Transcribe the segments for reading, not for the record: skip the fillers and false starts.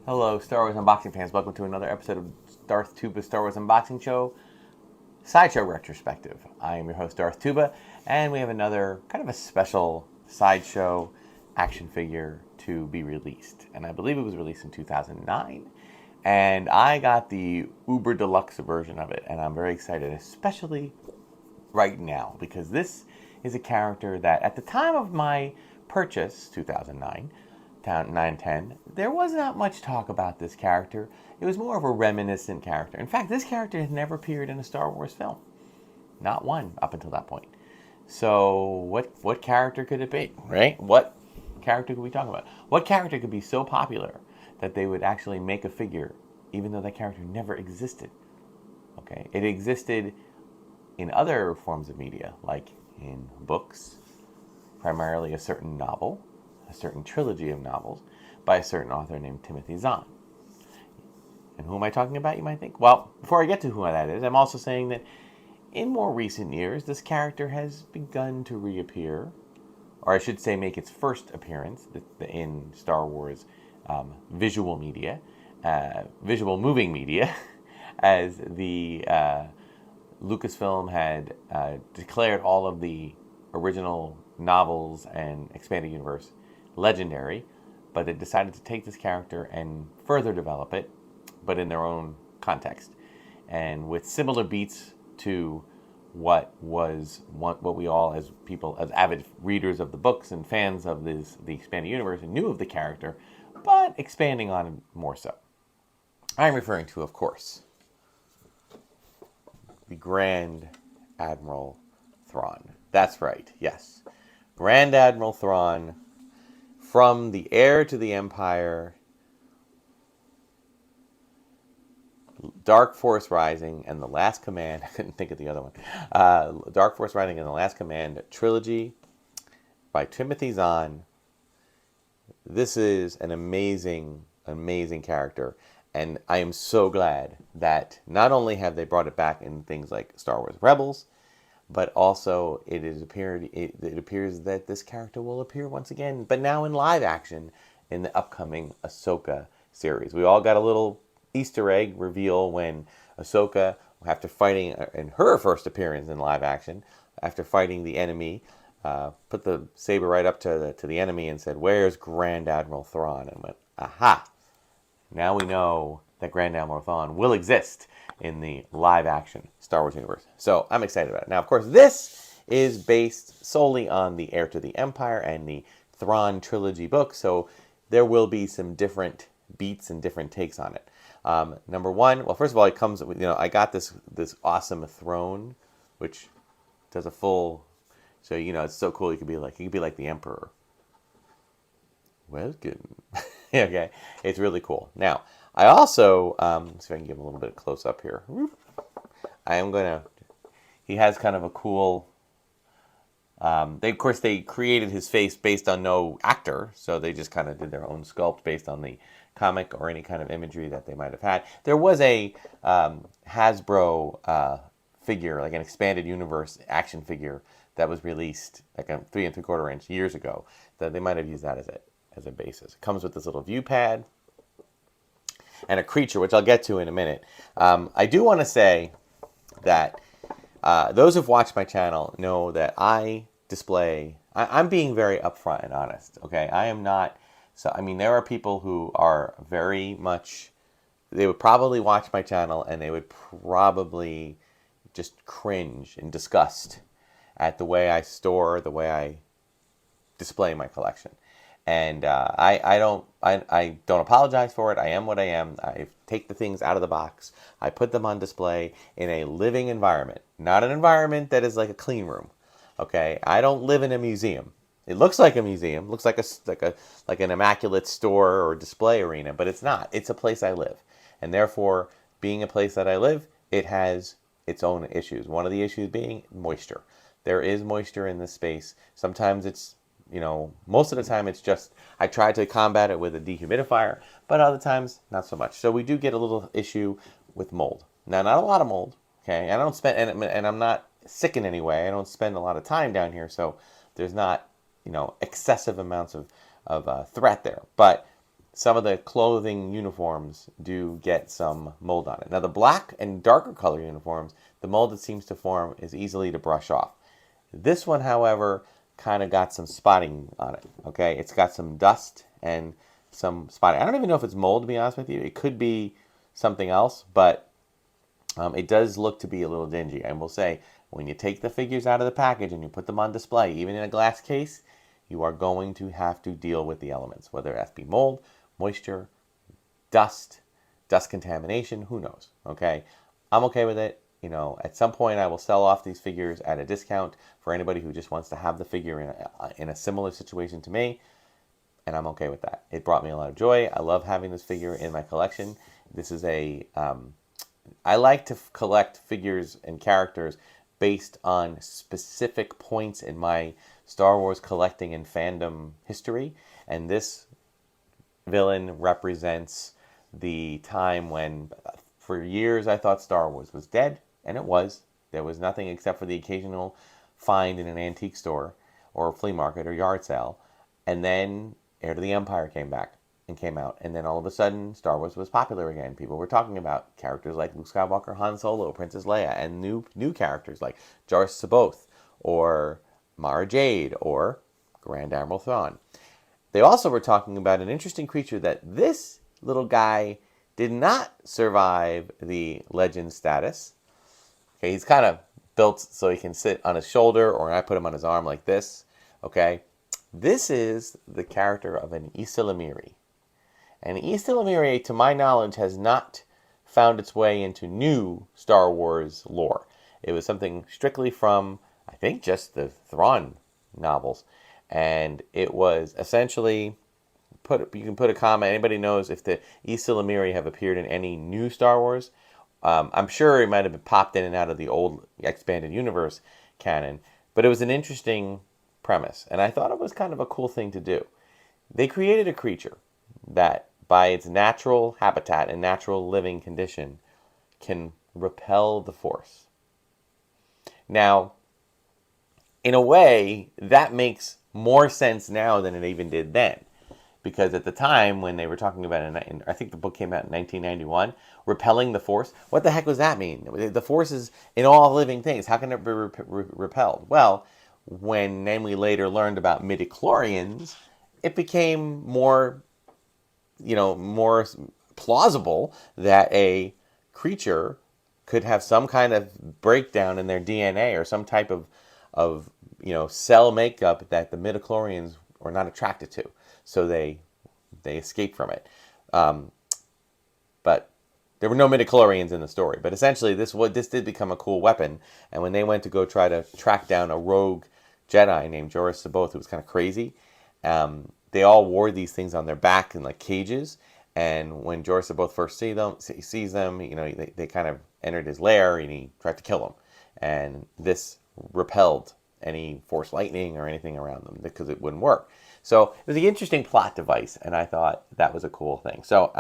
Hello, Star Wars unboxing fans. Welcome to another episode of Darth Tuba's Star Wars Unboxing Show, Sideshow Retrospective. I am your host, Darth Tuba, and we have another kind of a special Sideshow action figure to be released. And I believe it was released in 2009. And I got the Uber Deluxe version of it, and I'm very excited, especially right now, because this is a character that at the time of my purchase, 2009, 910, there was not much talk about this character. It was more of a reminiscent character. In fact, this character has never appeared in a Star Wars film. Not one up until that point. So what character could it be, right? What character could we talk about? What character could be so popular that they would actually make a figure even though that character never existed? Okay, it existed in other forms of media, like in books, primarily a certain novel, a certain trilogy of novels by a certain author named Timothy Zahn. And who am I talking about, you might think? Well, before I get to who that is, I'm also saying that in more recent years, this character has begun to reappear, or I should say make its first appearance in Star Wars visual media, visual moving media, as the Lucasfilm had declared all of the original novels and expanded universe legendary, but they decided to take this character and further develop it, but in their own context, and with similar beats to what we all, as people, as avid readers of the books and fans of the expanded universe, knew of the character, but expanding on it more so. I'm referring to, of course, the Grand Admiral Thrawn. That's right, yes. Grand Admiral Thrawn, from the heir to the Empire, Dark Force Rising, and The Last Command. I couldn't think of the other one. Dark Force Rising and The Last Command trilogy by Timothy Zahn. This is an amazing, amazing character. And I am so glad that not only have they brought it back in things like Star Wars Rebels, but also it appears that this character will appear once again, but now in live action in the upcoming Ahsoka series. We all got a little Easter egg reveal when Ahsoka, after fighting in her first appearance in live action, after fighting the enemy, put the saber right up to the enemy and said, "Where's Grand Admiral Thrawn?" And went, "Aha! Now we know that Grand Admiral Thrawn will exist in the live-action Star Wars universe." So I'm excited about it. Now, of course, this is based solely on the Heir to the Empire and the Thrawn trilogy book, so there will be some different beats and different takes on it. Number one, well, first of all, it comes with, I got this awesome throne, which does a full, so it's so cool. You could be like the Emperor. Welcome. Okay, it's really cool. Now, I also, let's see if I can give him a little bit of close up here. He has kind of a cool, they created his face based on no actor, so they just kind of did their own sculpt based on the comic or any kind of imagery that they might have had. There was a Hasbro figure, like an expanded universe action figure that was released, like a 3 3/4 inch years ago, that they might have used that as a basis. It comes with this little view pad and a creature, which I'll get to in a minute. I do want to say that those who've watched my channel know that I'm being very upfront and honest, okay? I am not, there are people who are very much, they would probably watch my channel and they would probably just cringe in disgust at the way I store, the way I display my collection. And I don't apologize for it. I am what I am. I take the things out of the box. I put them on display in a living environment, not an environment that is like a clean room. Okay, I don't live in a museum. It looks like a museum, looks like an immaculate store or display arena, but it's not. It's a place I live, and therefore, being a place that I live, it has its own issues. One of the issues being moisture. There is moisture in this space. Sometimes it's, most of the time it's just, I try to combat it with a dehumidifier, but other times not so much. So we do get a little issue with mold. Now, not a lot of mold, okay? I don't spend, and I'm not sick in any way. I don't spend a lot of time down here, so there's not, excessive amounts of threat there. But some of the clothing uniforms do get some mold on it. Now the black and darker color uniforms, the mold that seems to form is easily to brush off. This one, however, kind of got some spotting on it, okay? It's got some dust and some spotting. I don't even know if it's mold, to be honest with you. It could be something else, but it does look to be a little dingy. I will say, when you take the figures out of the package and you put them on display, even in a glass case, you are going to have to deal with the elements, whether that be mold, moisture, dust contamination, who knows, okay? I'm okay with it. You know, at some point I will sell off these figures at a discount for anybody who just wants to have the figure in a similar situation to me, and I'm okay with that. It brought me a lot of joy. I love having this figure in my collection. This is I like to collect figures and characters based on specific points in my Star Wars collecting and fandom history, and this villain represents the time when, for years, I thought Star Wars was dead, and it was. There was nothing except for the occasional find in an antique store or a flea market or yard sale, and then Heir to the Empire came out, and then all of a sudden Star Wars was popular again. People were talking about characters like Luke Skywalker, Han Solo, Princess Leia, and new characters like Darth Saboth or Mara Jade or Grand Admiral Thrawn. They also were talking about an interesting creature that this little guy did not survive the legend status. Okay, he's kind of built so he can sit on his shoulder, or I put him on his arm like this. Okay, this is the character of an Ysalamiri. And Ysalamiri, to my knowledge, has not found its way into new Star Wars lore. It was something strictly from, I think, just the Thrawn novels. And it was essentially, you can put a comment, anybody knows if the Ysalamiri have appeared in any new Star Wars. I'm sure it might have been popped in and out of the old expanded universe canon, but it was an interesting premise, and I thought it was kind of a cool thing to do. They created a creature that, by its natural habitat and natural living condition, can repel the Force. Now, in a way, that makes more sense now than it even did then. Because at the time, when they were talking about it, I think the book came out in 1991, repelling the Force, what the heck does that mean? The Force is in all living things. How can it be repelled? Well, when Namely later learned about midichlorians, it became more plausible that a creature could have some kind of breakdown in their DNA or some type of cell makeup that the midichlorians were not attracted to. So they escaped from it. But there were no midichlorians in the story. But essentially, this did become a cool weapon. And when they went to go try to track down a rogue Jedi named Joruus C'baoth, who was kind of crazy, they all wore these things on their back in like cages. And when Joruus C'baoth first sees them, they kind of entered his lair and he tried to kill them. And this repelled any Force lightning or anything around them because it wouldn't work. So it was an interesting plot device, and I thought that was a cool thing. So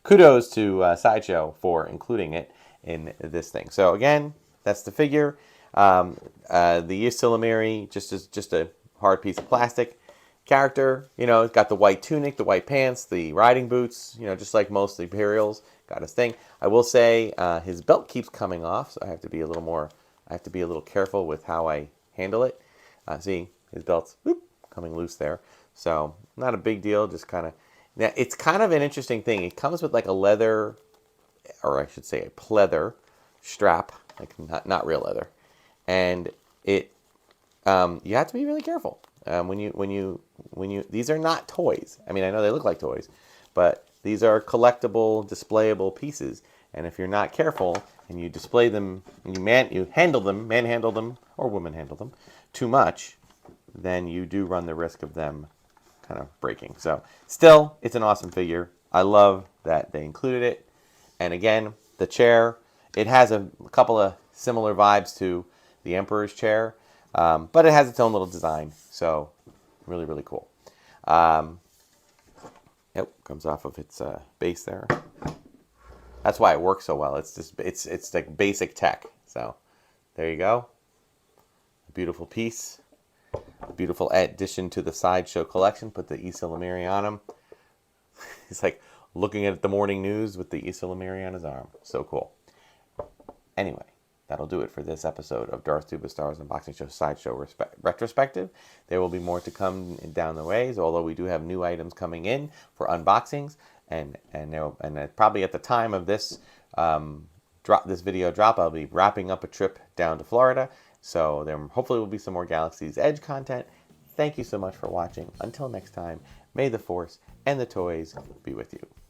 kudos to Sideshow for including it in this thing. So again, that's the figure. The Ysalamiri, just a hard piece of plastic. Character, it's got the white tunic, the white pants, the riding boots, just like most Imperials. Got his thing. I will say his belt keeps coming off, so I have to be a little careful with how I handle it. See, his belt's coming loose there. So not a big deal, just kind of. Now, it's kind of an interesting thing. It comes with like a leather, or I should say a pleather strap, like not real leather. And it, you have to be really careful. When you, these are not toys. I mean, I know they look like toys, but these are collectible, displayable pieces. And if you're not careful and you display them, and you handle them, manhandle them, or woman handle them too much, then you do run the risk of them kind of breaking. So still, it's an awesome figure. I love that they included it. And again, the chair, it has a couple of similar vibes to the Emperor's chair, but it has its own little design. So really, really cool. Yep, comes off of its base there. That's why it works so well. It's like basic tech. So there you go. A beautiful piece. A beautiful addition to the Sideshow collection. Put the Ysalamiri on him. He's like looking at the morning news with the Issa Lemire on his arm. So cool. Anyway, that'll do it for this episode of Darth Tuba Star Wars Unboxing Show Sideshow Retrospective. There will be more to come down the ways, although we do have new items coming in for unboxings, and probably at the time of this this video drop, I'll be wrapping up a trip down to Florida. So there hopefully will be some more Galaxy's Edge content. Thank you so much for watching. Until next time, may the Force and the toys be with you.